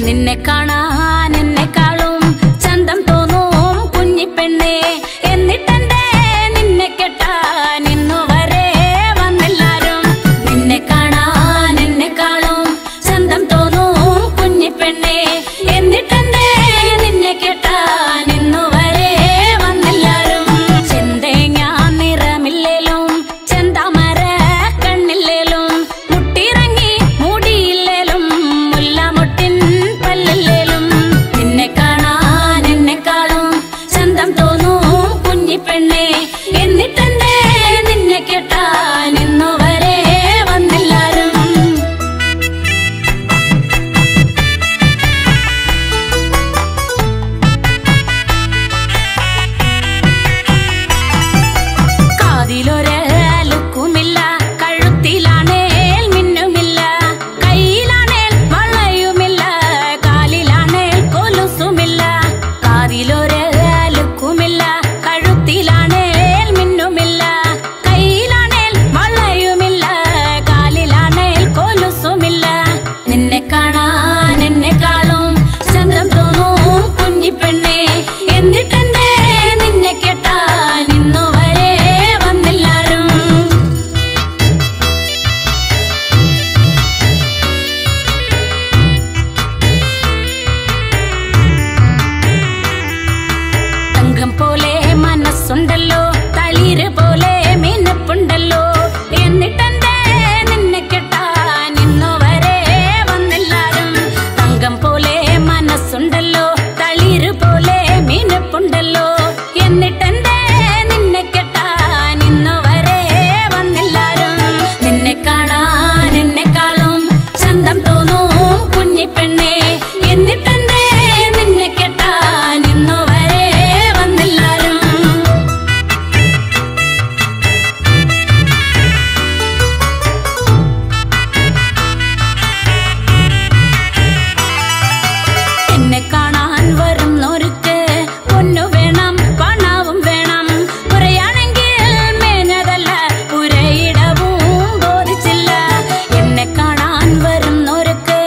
നിന്നെ കാണാൻ എന്നെക്കാളും ചന്തം തോന്നും കുഞ്ഞിപ്പെണ്ണേ എന്നിട്ടെന്തേ നിന്നെ കെട്ടാൻ ഇന്നുവരെ വന്നെല്ലാരും നിന്നെ കാണാൻ എന്നെക്കാളും ചന്തം തോന്നും കുഞ്ഞിപ്പെണ്ണേ എന്നിട്ടെന്തേ നിന്നെ കെട്ടാൻ ഇന്നുവരെ വന്നെല്ലാരും ചെന്തേങ്ങ നിറമില്ലേലും ചെന്താമര കണ്ണില്ലേലും മുട്ടിറങ്ങി മൂടിയില്ലേലും മുല്ലമൊട്ടിൻ പല്ലില്ലേലും നിന്നെ കാണാൻ എന്നെക്കാളും ചന്തം തോന്നും കുഞ്ഞിപ്പെണ്ണേ എന്നിട്ടെന്തേ നിന്നെ കെട്ടാൻ ഇന്നുവരെ വന്നെല്ലാരും കാതിലൊരലുക്കുമില്ല കഴുത്തിലാണേൽ മിന്നുമില്ല കയ്യിലാണേൽ വളയുമില്ല കാലിലാണേൽ കൊലുസുമില്ല കാതിലൊരലുക്കുമില്ല കഴുത്തിലാണേൽ മിന്നുമില്ല കയ്യിലാണേൽ വളയുമില്ല കാലിലാണേൽ കൊലുസുമില്ല നിന്നെ കാണാൻ എന്നെക്കാളും ചന്തം തോന്നും കുഞ്ഞിപ്പെണ്ണേ എന്നിട്ടെന്തേ നിന്നെ കെട്ടാൻ ഇന്നുവരെ വന്നെല്ലാരും തങ്കം പോലെ മനസ്സുണ്ടല്ലോ തളിര് പോലെ മിനപ്പുണ്ടല്ലോ എന്നിട്ടെന്തേ നിന്നെ കെട്ടാൻ ഇന്നുവരെ വന്നെല്ലാരും തങ്കം പോലെ മനസ്സുണ്ടല്ലോ തളിര് പോലെ മിനപ്പുണ്ടല്ലോ എന്നിട്ടെന്തേ നിന്നെ കെട്ടാൻ ഇന്നുവരെ വന്നെല്ലാരും നിന്നെ കാണാൻ എന്നെക്കാളും ചന്തം തോന്നും കുഞ്ഞിപ്പെണ്ണേ എന്നിട്ടെന്തേ നിന്നെ കെട്ടാൻ ഇന്നുവരെ വന്നെല്ലാരും എന്നെ കാണാൻ വരുന്നോർക്ക് പൊന്നു വേണം പണവും വേണം പുരയാണെങ്കിൽ മേഞ്ഞതല്ല പുരയിടവും ബോധിച്ചില്ല എന്നെ കാണാൻ വരുന്നോർക്ക്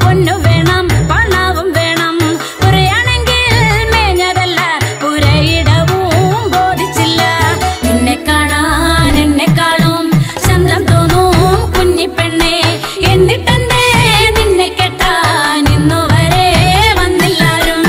പൊന്നു വേണം പണവും വേണം പുരയാണെങ്കിൽ മേഞ്ഞതല്ല പുരയിടവും ബോധിച്ചില്ല നിന്നെ കാണാൻ എന്നെക്കാളും ചന്തം തോന്നും കുഞ്ഞിപ്പെണ്ണേ എന്നിട്ടെന്തേ നിന്നെ കെട്ടാൻ ഇന്നുവരെ വന്നെല്ലാരും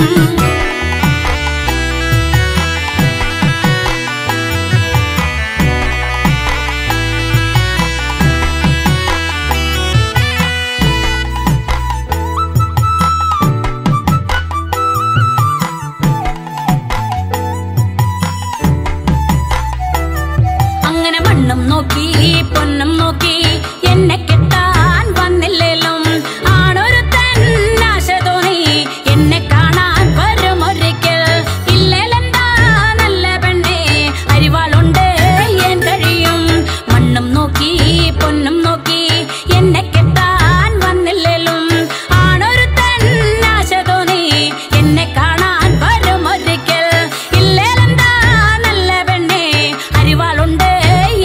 അങ്ങനെ മണ്ണും നോക്കി പൊന്നും നോക്കി എന്നെ കെട്ടാൻ വന്നില്ലേലും ആണൊരുത്തൻ ആശ തോന്നി എന്നെ കാണാൻ വരുമൊരിക്കൽ ഇല്ലേലെന്താ നല്ല പെണ്ണേ അരിവാളുണ്ട് ഏൻ കഴിയും മണ്ണും നോക്കി പൊന്നും നോക്കി എന്നെ കെട്ടാൻ വന്നില്ലേലും ആണൊരുത്തൻ ആശ തോന്നി എന്നെ കാണാൻ വരുമൊരിക്കൽ ഇല്ലേലെന്താ നല്ല പെണ്ണേ അരിവാളുണ്ട്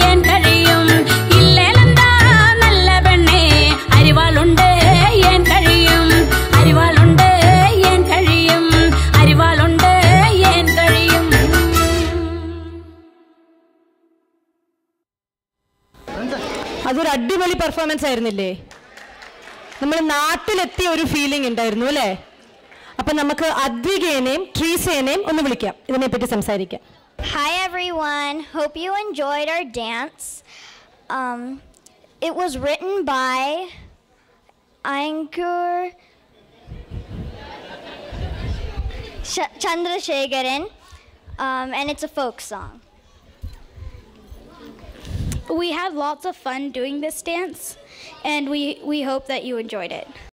ഏൻ കഴിയും ഇല്ലേലെന്താ നല്ല പെണ്ണേ അരിവാളുണ്ട് ഏൻ കഴിയും അരിവാളുണ്ട് ഏൻ കഴിയും അരിവാളുണ്ട് ഏൻ കഴിയും അതൊരു അടിപൊളി പെർഫോമൻസ് ആയിരുന്നില്ലേ? നമ്മൾ നാട്ടിലെത്തിയ ഒരു ഫീലിംഗ് ഉണ്ടായിരുന്നു അല്ലേ? അപ്പം നമുക്ക് അദ്വികേനെയും ട്രീസേനെയും ഒന്ന് വിളിക്കാം, ഇതിനെപ്പറ്റി സംസാരിക്കാം. Hi everyone, hope you enjoyed our dance. It was written by Ankur Chandrasekharan, and it's a folk song. We had lots of fun doing this dance, and we hope that you enjoyed it.